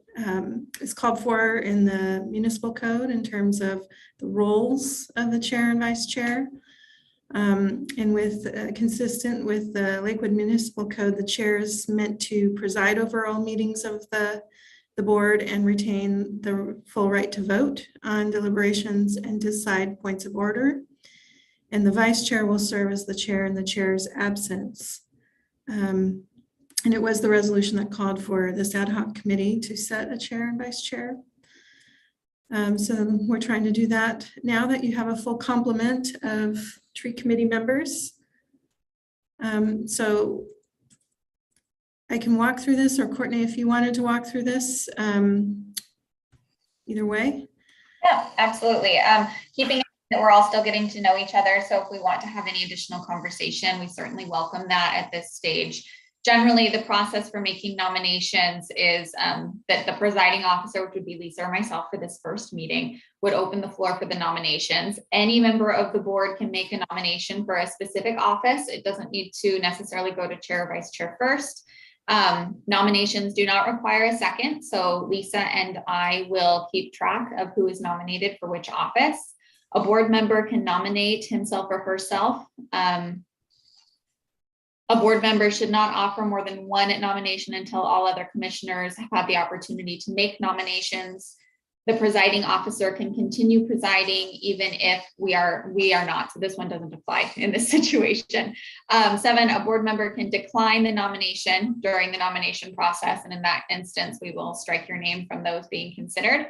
is called for in the municipal code in terms of the roles of the chair and vice chair. And consistent with the Lakewood Municipal Code, the chair is meant to preside over all meetings of the board and retain the full right to vote on deliberations and decide points of order. And the vice chair will serve as the chair in the chair's absence. And it was the resolution that called for this ad hoc committee to set a chair and vice chair. So we're trying to do that now that you have a full complement of tree committee members. So I can walk through this, or Courtney, if you wanted to walk through this, either way. Yeah, absolutely. Keeping in mind that we're all still getting to know each other. So if we want to have any additional conversation, we certainly welcome that at this stage. Generally, the process for making nominations is that the presiding officer, which would be Lisa or myself for this first meeting, would open the floor for the nominations. Any member of the board can make a nomination for a specific office. It doesn't need to necessarily go to chair or vice chair first. Nominations do not require a second. So Lisa and I will keep track of who is nominated for which office. A board member can nominate himself or herself. A board member should not offer more than one nomination until all other commissioners have had the opportunity to make nominations. The presiding officer can continue presiding even if we are not. So this one doesn't apply in this situation. 7, a board member can decline the nomination during the nomination process. And in that instance, we will strike your name from those being considered.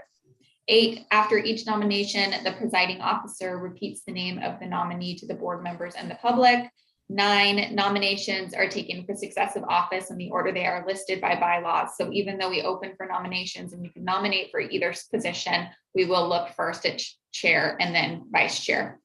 8, after each nomination, the presiding officer repeats the name of the nominee to the board members and the public. 9, nominations are taken for successive office in the order they are listed by bylaws. So even though we open for nominations and you can nominate for either position, we will look first at chair and then vice chair.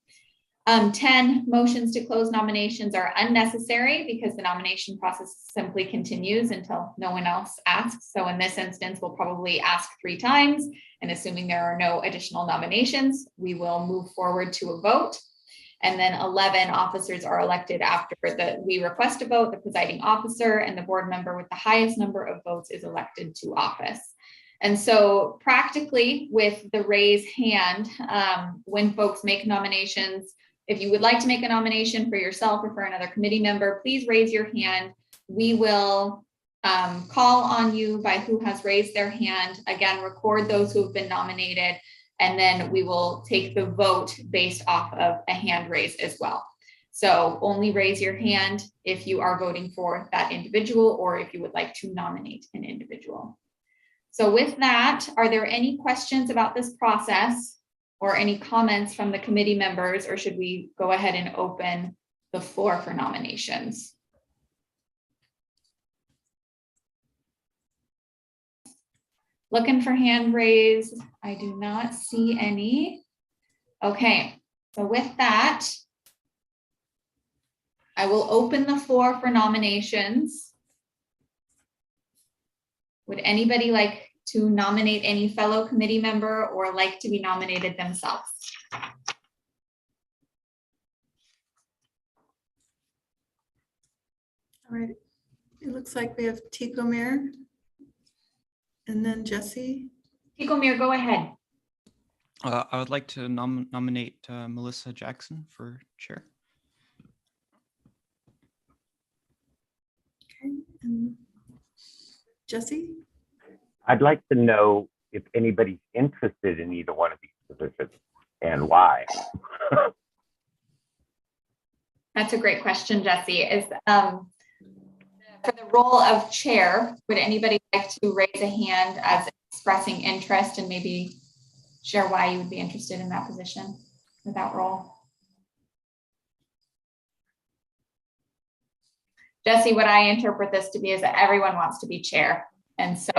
10, motions to close nominations are unnecessary because the nomination process simply continues until no one else asks. So in this instance, we'll probably ask 3 times, and assuming there are no additional nominations, we will move forward to a vote. And then 11, officers are elected after we request a vote. The presiding officer and the board member with the highest number of votes is elected to office. And so practically with the raise hand, when folks make nominations, if you would like to make a nomination for yourself or for another committee member, please raise your hand. We will call on you by who has raised their hand. Again, record those who have been nominated. And then we will take the vote based off of a hand raise as well. So only raise your hand if you are voting for that individual or if you would like to nominate an individual. So with that, are there any questions about this process or any comments from the committee members, or should we go ahead and open the floor for nominations? Looking for hand raised. I do not see any. Okay, so with that, I will open the floor for nominations. Would anybody like to nominate any fellow committee member or like to be nominated themselves? All right, it looks like we have Ticomir. And then Jesse. Ticomir, go ahead. I would like to nominate Melissa Jackson for chair. Okay. And Jesse? I'd like to know if anybody's interested in either one of these positions and why. That's a great question, Jesse. For the role of chair, would anybody like to raise a hand as expressing interest and maybe share why you would be interested in that position with that role? Jesse, what I interpret this to be is that everyone wants to be chair. And so.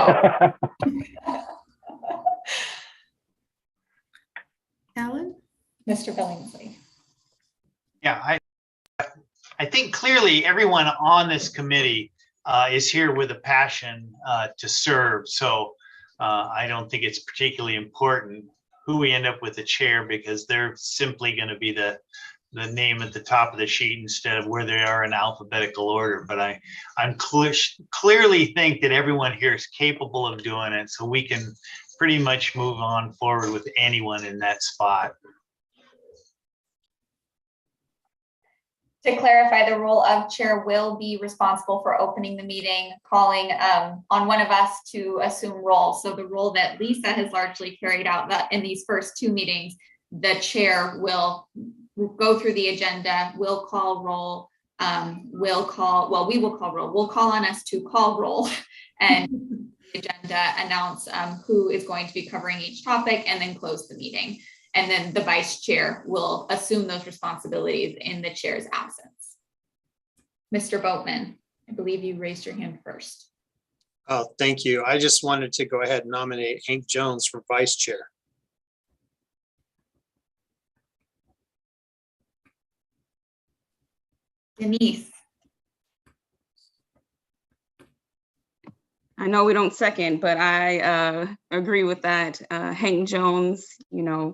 Alan? Mr. Billingsley. Yeah, I think clearly everyone on this committee is here with a passion to serve. So I don't think it's particularly important who we end up with the chair, because they're simply going to be the name at the top of the sheet instead of where they are in alphabetical order. But I'm clearly think that everyone here is capable of doing it, so we can pretty much move on forward with anyone in that spot. To clarify, the role of chair will be responsible for opening the meeting, calling on one of us to assume role. So the role that Lisa has largely carried out that in these first 2 meetings, the chair will go through the agenda, will call roll, we will call roll. We'll call on us to call roll and the agenda, announce who is going to be covering each topic, and then close the meeting. And then the vice chair will assume those responsibilities in the chair's absence. Mr. Boatman, I believe you raised your hand first. Oh, thank you. I just wanted to go ahead and nominate Hank Jones for vice chair. Denise. I know we don't second, but I agree with that. Hank Jones,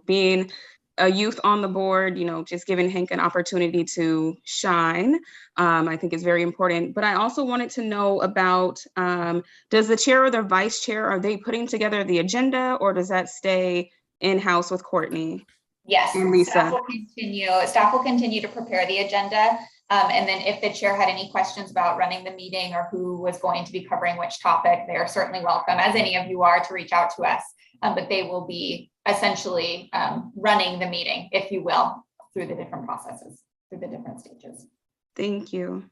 being a youth on the board, just giving Hank an opportunity to shine, I think is very important. But I also wanted to know about, does the chair or the vice chair, are they putting together the agenda, or does that stay in-house with Courtney? Yes, And Lisa. Staff will continue to prepare the agenda. And then if the chair had any questions about running the meeting or who was going to be covering which topic, they are certainly welcome, as any of you are, to reach out to us. But they will be essentially running the meeting, if you will, through the different processes, through the different stages. Thank you.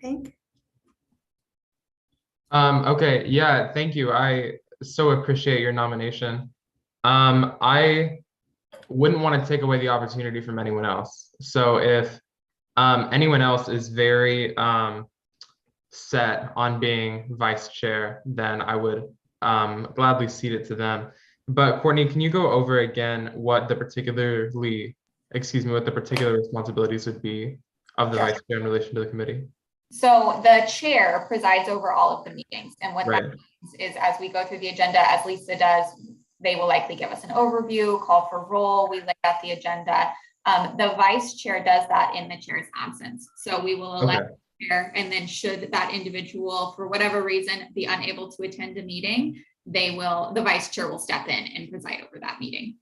Hank? Okay, yeah, thank you. I so appreciate your nomination. I wouldn't want to take away the opportunity from anyone else. So if anyone else is very set on being vice chair, then I would gladly cede it to them. But Courtney, can you go over again what the particular responsibilities would be of the vice chair in relation to the committee? So the chair presides over all of the meetings, and what that means is, as we go through the agenda, as Lisa does, they will likely give us an overview, call for roll, we lay out the agenda. The vice chair does that in the chair's absence. So we will elect the chair, and then should that individual, for whatever reason, be unable to attend a meeting, the vice chair will step in and preside over that meeting.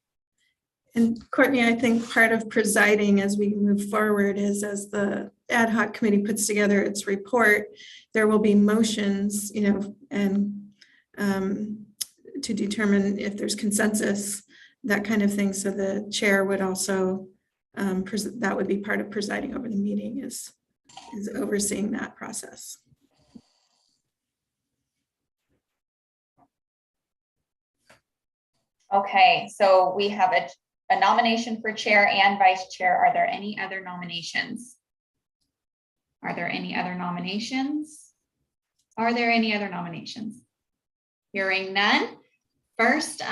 And Courtney, I think part of presiding as we move forward is, as the ad hoc committee puts together its report, there will be motions, and to determine if there's consensus, that kind of thing. So the chair would also, that would be part of presiding over the meeting, is overseeing that process. Okay, so we have a nomination for chair and vice chair. Are there any other nominations? Are there any other nominations? Are there any other nominations? Hearing none. First,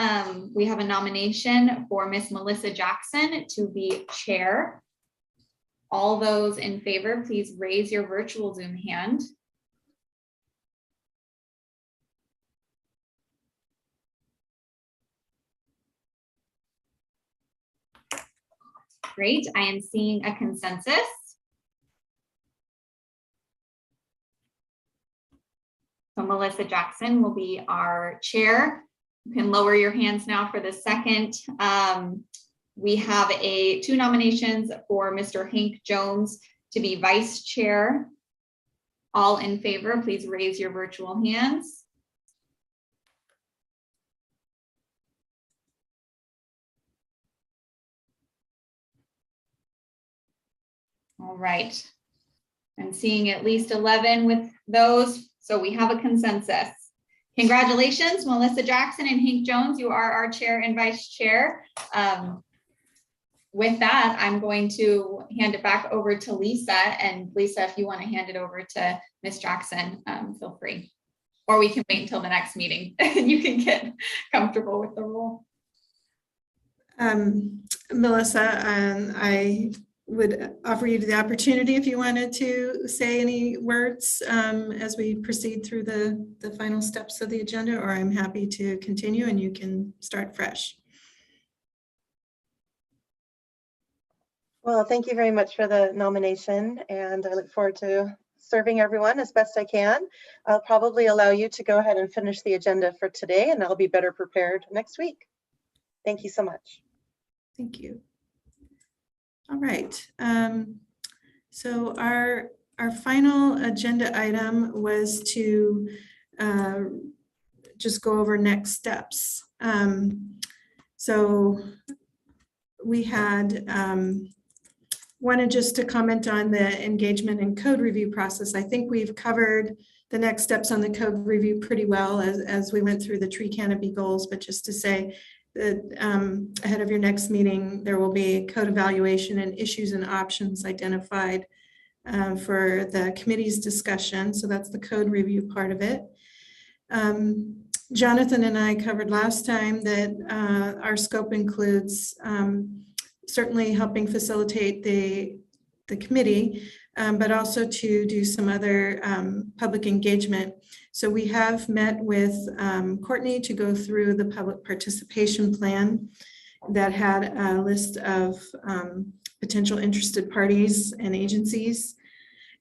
we have a nomination for Miss Melissa Jackson to be chair. All those in favor, please raise your virtual Zoom hand. Great, I am seeing a consensus. So Melissa Jackson will be our chair. You can lower your hands now for the second. We have two nominations for Mr. Hank Jones to be vice chair. All in favor, please raise your virtual hands. All right, I'm seeing at least 11 with those, so we have a consensus. Congratulations, Melissa Jackson and Hank Jones, you are our chair and vice chair. With that, I'm going to hand it back over to Lisa, and Lisa, if you want to hand it over to Ms. Jackson, feel free, or we can wait until the next meeting and you can get comfortable with the role. Melissa, I would offer you the opportunity if you wanted to say any words as we proceed through the final steps of the agenda, or I'm happy to continue and you can start fresh. Well, thank you very much for the nomination, and I look forward to serving everyone as best I can. I'll probably allow you to go ahead and finish the agenda for today, and I'll be better prepared next week. Thank you so much. Thank you. All right, so our final agenda item was to just go over next steps. So we had wanted just to comment on the engagement and code review process. I think we've covered the next steps on the code review pretty well as we went through the tree canopy goals, but just to say that ahead of your next meeting, there will be code evaluation and issues and options identified for the committee's discussion. So that's the code review part of it. Jonathan and I covered last time that our scope includes certainly helping facilitate the the committee, but also to do some other public engagement. So we have met with Courtney to go through the public participation plan that had a list of potential interested parties and agencies.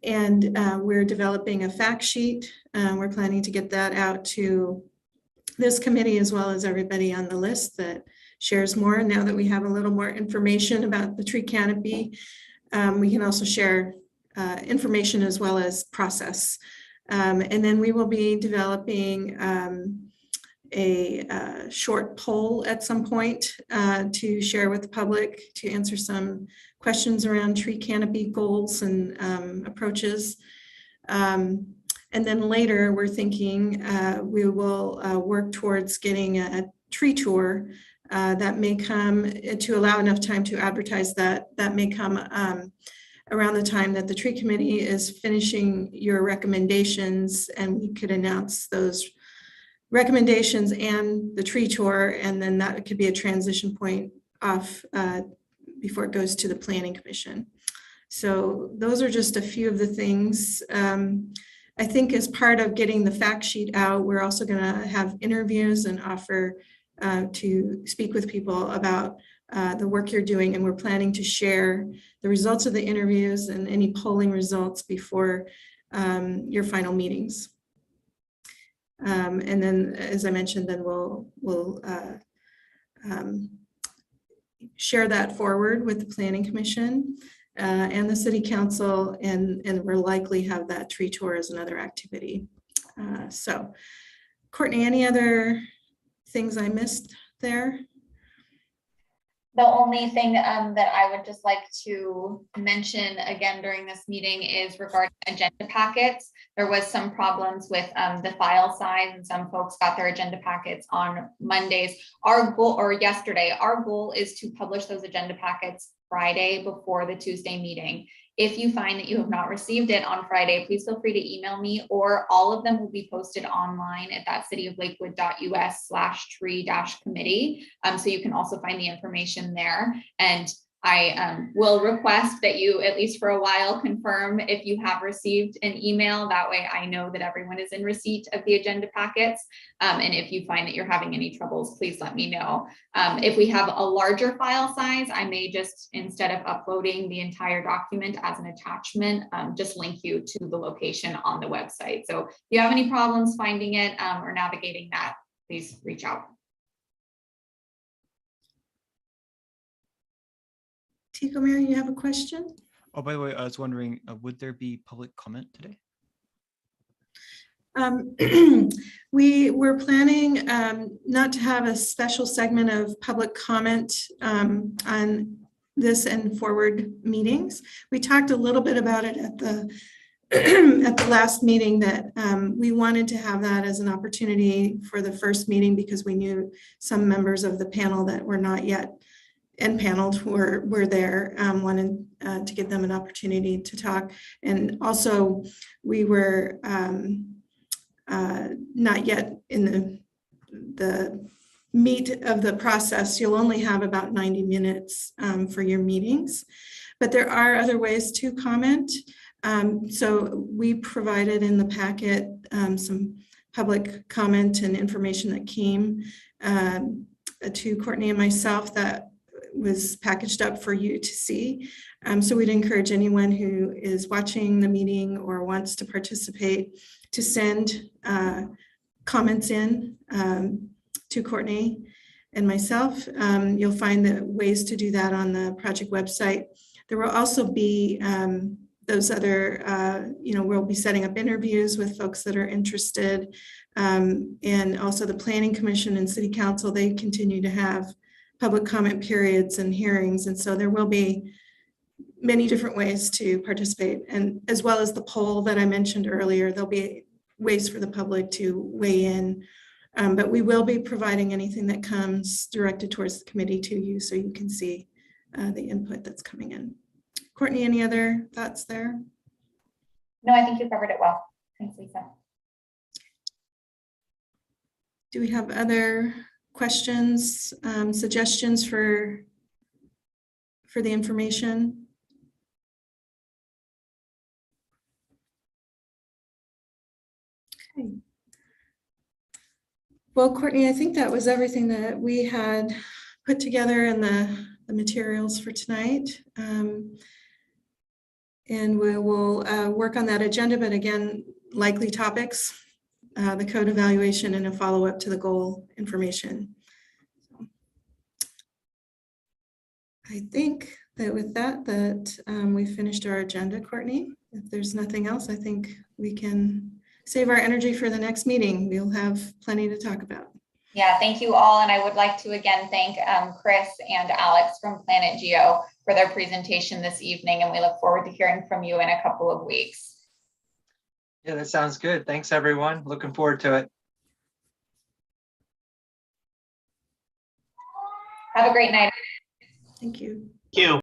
And we're developing a fact sheet. We're planning to get that out to this committee as well as everybody on the list that shares more. Now that we have a little more information about the tree canopy, we can also share information as well as process. And then we will be developing a short poll at some point to share with the public to answer some questions around tree canopy goals and approaches. And then later we're thinking we will work towards getting a tree tour that may come to allow enough time to advertise that may come around the time that the tree committee is finishing your recommendations, and we could announce those recommendations and the tree tour, and then that could be a transition point off before it goes to the planning commission. So those are just a few of the things. I think as part of getting the fact sheet out, we're also going to have interviews and offer to speak with people about the work you're doing, and we're planning to share the results of the interviews and any polling results before your final meetings. And then, as I mentioned, then we'll share that forward with the Planning Commission and the City Council, and we'll likely have that tree tour as another activity. So, Courtney, any other things I missed there? The only thing that I would just like to mention again during this meeting is regarding agenda packets. There was some problems with the file size, and some folks got their agenda packets on Mondays. Our goal, or yesterday, our goal is to publish those agenda packets Friday before the Tuesday meeting. If you find that you have not received it on Friday, please feel free to email me, or all of them will be posted online at that cityoflakewood.us/tree-committee. So you can also find the information there. And I will request that you, at least for a while, confirm if you have received an email. That way I know that everyone is in receipt of the agenda packets. And if you find that you're having any troubles, please let me know. If we have a larger file size, I may just, instead of uploading the entire document as an attachment, just link you to the location on the website. So if you have any problems finding it or navigating that, please reach out. Tico Mary, you have a question? Oh, by the way, I was wondering, would there be public comment today? We were planning not to have a special segment of public comment on this and forward meetings. We talked a little bit about it at the at the last meeting, that we wanted to have that as an opportunity for the first meeting, because we knew some members of the panel that were not yet paneled were there, wanted to give them an opportunity to talk. And also we were not yet in the meat of the process. You'll only have about 90 minutes for your meetings, but there are other ways to comment. So we provided in the packet some public comment and information that came to Courtney and myself that was packaged up for you to see. So we'd encourage anyone who is watching the meeting or wants to participate to send comments in to Courtney and myself. You'll find the ways to do that on the project website. There will also be those other, we'll be setting up interviews with folks that are interested. And also the Planning Commission and City Council, they continue to have public comment periods and hearings. And so there will be many different ways to participate, and as well as the poll that I mentioned earlier, there'll be ways for the public to weigh in. But we will be providing anything that comes directed towards the committee to you, so you can see the input that's coming in. Courtney, any other thoughts there? No, I think you covered it well. Thanks, Lisa. Do we have other questions, suggestions for the information? Well, Courtney, I think that was everything that we had put together in the materials for tonight. And we will work on that agenda, but again, likely topics, the code evaluation and a follow-up to the goal information. I think that with that, we finished our agenda, Courtney. If there's nothing else, I think we can save our energy for the next meeting. We'll have plenty to talk about. Yeah, thank you all. And I would like to again thank Chris and Alex from Planet Geo for their presentation this evening. And we look forward to hearing from you in a couple of weeks. Yeah, that sounds good. Thanks, everyone. Looking forward to it. Have a great night. Thank you. Thank you.